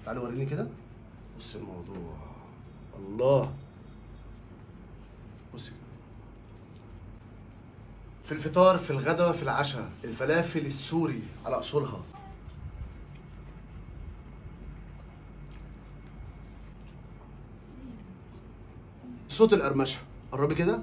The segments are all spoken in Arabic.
تعالوا وريني كده. بص الموضوع، الله. بص كده، في الفطار، في الغداء، في العشاء، الفلافل السوري على اصولها. صوت القرمشه، قربي كده.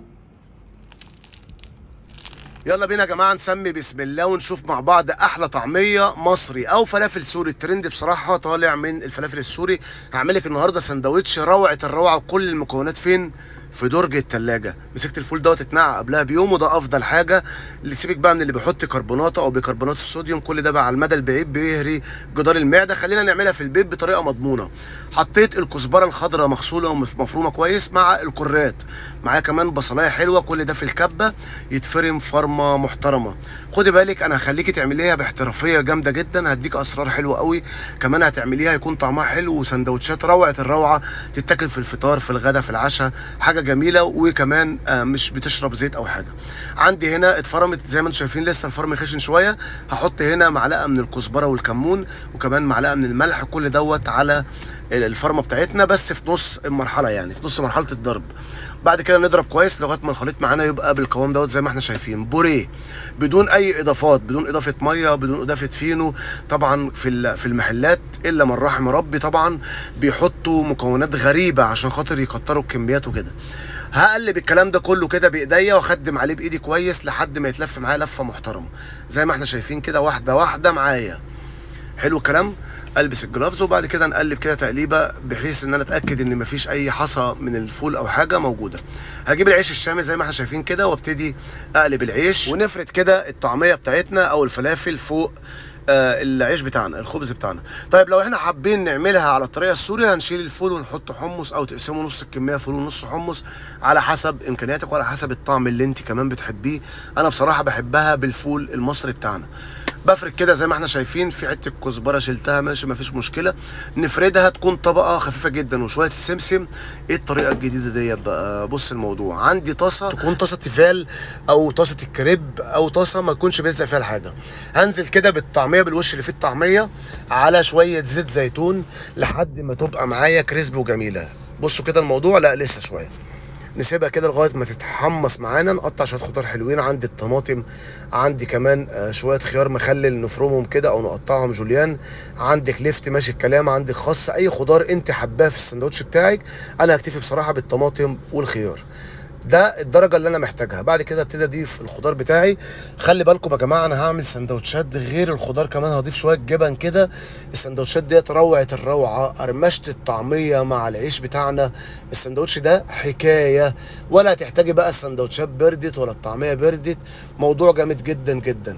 يلا بينا يا جماعه نسمي بسم الله ونشوف مع بعض احلى طعميه مصري او فلافل سوري. الترند بصراحه طالع من الفلافل السوري. هعمل لك النهارده سندوتش روعه الروعه، وكل المكونات فين؟ في درج التلاجة. مسكت الفول دوت اتنقع قبلها بيوم، وده افضل حاجه. اللي سيبك بقى من اللي بيحط كربونات او بيكربونات الصوديوم، كل ده بقى على المدى البعيد بيهري جدار المعده. خلينا نعملها في البيت بطريقه مضمونه. حطيت الكزبره الخضراء مغسوله ومفرومه كويس مع الكرات، معايا كمان بصلايه حلوه، كل ده في الكبه يتفرم فرمه محترمه. خدي بالك انا هخليكي تعمليها باحترافيه جامده جدا، هديك اسرار حلوه قوي كمان هتعمليها يكون طعمها حلو، وسندوتشات روعه الروعه تتاكل في الفطار، في الغداء، في العشاء، حاجه جميله. وكمان مش بتشرب زيت او حاجه. عندي هنا اتفرمت زي ما انتم شايفين، لسه الفرم خشن شويه. هحط هنا معلقه من الكزبره والكمون، وكمان معلقه من الملح، كل دوت على الفرمه بتاعتنا، بس في نص المرحله، يعني في نص مرحله الضرب. بعد كده نضرب كويس لغايه ما الخليط معانا يبقى بالقوام دوت زي ما احنا شايفين، بوريه بدون اي اضافات، بدون اضافه ميه، بدون اضافه فينو. طبعا في المحلات الا من رحم ربي طبعا بيحطوا مكونات غريبه عشان خاطر يكتروا الكميات وكده. هقلب الكلام ده كله كده بايديا واخدم عليه بايدي كويس لحد ما يتلف معايا لفه محترمه زي ما احنا شايفين كده، واحده واحده معايا. حلو الكلام. البس الجلافز وبعد كده نقلب كده تقليبه بحيث ان انا اتاكد ان مفيش اي حصى من الفول او حاجه موجوده. هجيب العيش الشامي زي ما احنا شايفين كده وابتدي اقلب العيش، ونفرد كده الطعميه بتاعتنا او الفلافل فوق العيش بتاعنا، الخبز بتاعنا. طيب لو احنا حابين نعملها على الطريقه السوري، هنشيل الفول ونحط حمص، او تقسموا نص الكميه فول ونص حمص على حسب امكانياتك وعلى حسب الطعم اللي انت كمان بتحبيه. انا بصراحه بحبها بالفول المصري بتاعنا. بفرد كده زي ما احنا شايفين، في حته كزبره شلتها ماشي مفيش مشكله. نفردها تكون طبقه خفيفه جدا وشويه السمسم. ايه الطريقه الجديده ديت بقى؟ بص الموضوع، عندي طاسه تكون طاسه تيفال او طاسه الكريب او طاسه ما تكونش بيلزق فيها الحاجه. هنزل كده بالطعميه، بالوش اللي فيه الطعميه، على شويه زيت زيتون لحد ما تبقى معايا كريسبي وجميله. بصوا كده الموضوع، لا لسه شويه. نسيبها كده لغايه ما تتحمص معانا. نقطع شويه خضار حلوين، عندي الطماطم، عندي كمان شويه خيار مخلل نفرمهم كده او نقطعهم جوليان، عندك لفت ماشي الكلام، عندك خس، اي خضار انت حباه في السندوتش بتاعك. انا هكتفي بصراحه بالطماطم والخيار. ده الدرجه اللي انا محتاجها. بعد كده ابتدي اضيف الخضار بتاعي. خلي بالكم يا جماعه انا هعمل سندوتشات غير الخضار كمان، هضيف شويه جبن كده. السندوتشات ديت روعه الروعه، قرمشه الطعميه مع العيش بتاعنا. السندوتش ده حكايه، ولا هتحتاجي بقى السندوتشات بردت ولا الطعميه بردت. موضوع جامد جدا جدا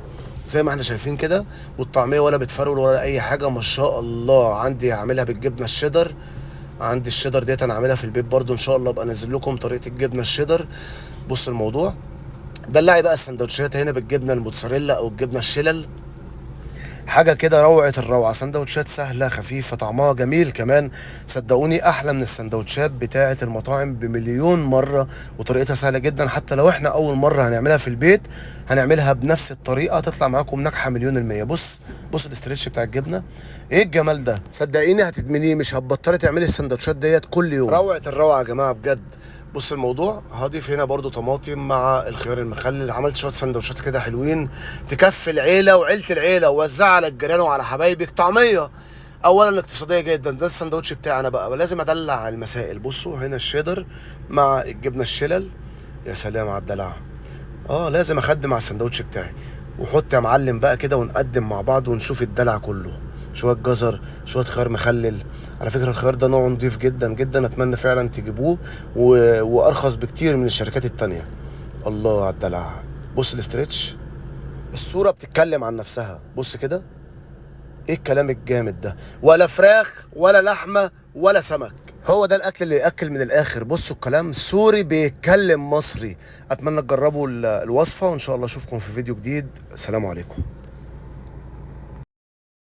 زي ما احنا شايفين كده. والطعميه ولا بتفرول ولا اي حاجه، ما شاء الله. عندي هعملها بالجبنه الشيدر. عندي الشيدر ديت انا عاملها في البيت برضو، ان شاء الله ابقى انزل لكم طريقه الجبنه الشيدر. بص الموضوع، دلعي بقى السندوتشات هنا بالجبنه الموتزاريلا او الجبنه الشلل. حاجه كده روعه الروعه، سندوتشات سهله خفيفه طعمها جميل كمان. صدقوني احلى من السندوتشات بتاعه المطاعم بمليون مره، وطريقتها سهله جدا. حتى لو احنا اول مره هنعملها في البيت، هنعملها بنفس الطريقه تطلع معاكم ناجحه مليون الميه. بص بص الاسترتش بتاع الجبنه، ايه الجمال ده! صدقيني هتدمنيه، مش هتبطلي تعملي السندوتشات ديت كل يوم. روعه الروعه يا جماعه بجد. بص الموضوع، هضيف هنا برضو طماطم مع الخيار المخلل. عملت شويه سندوتشات كده حلوين تكفي العيله وعيله العيله، ووزعها على الجيران وعلى حبايبك. طعميه اولا اقتصاديه جدا. ده السندوتش بتاعي انا بقى لازم ادلع المسائل. بصوا هنا الشيدر مع الجبنه الشلل، يا سلام على الدلع. لازم اخدم على السندوتش بتاعي. وحط يا معلم بقى كده ونقدم مع بعض ونشوف الدلع كله. شويه جزر، شويه خيار مخلل. على فكره الخيار ده نوع نضيف جدا جدا، اتمنى فعلا تجيبوه، وارخص بكتير من الشركات التانية. الله على الدلع. بص الاسترتش، الصوره بتتكلم عن نفسها. بص كده، ايه الكلام الجامد ده! ولا فراخ ولا لحمه ولا سمك، هو ده الاكل اللي ياكل من الاخر. بصوا الكلام سوري بيتكلم مصري. اتمنى تجربوا الوصفه، وان شاء الله اشوفكم في فيديو جديد. السلام عليكم.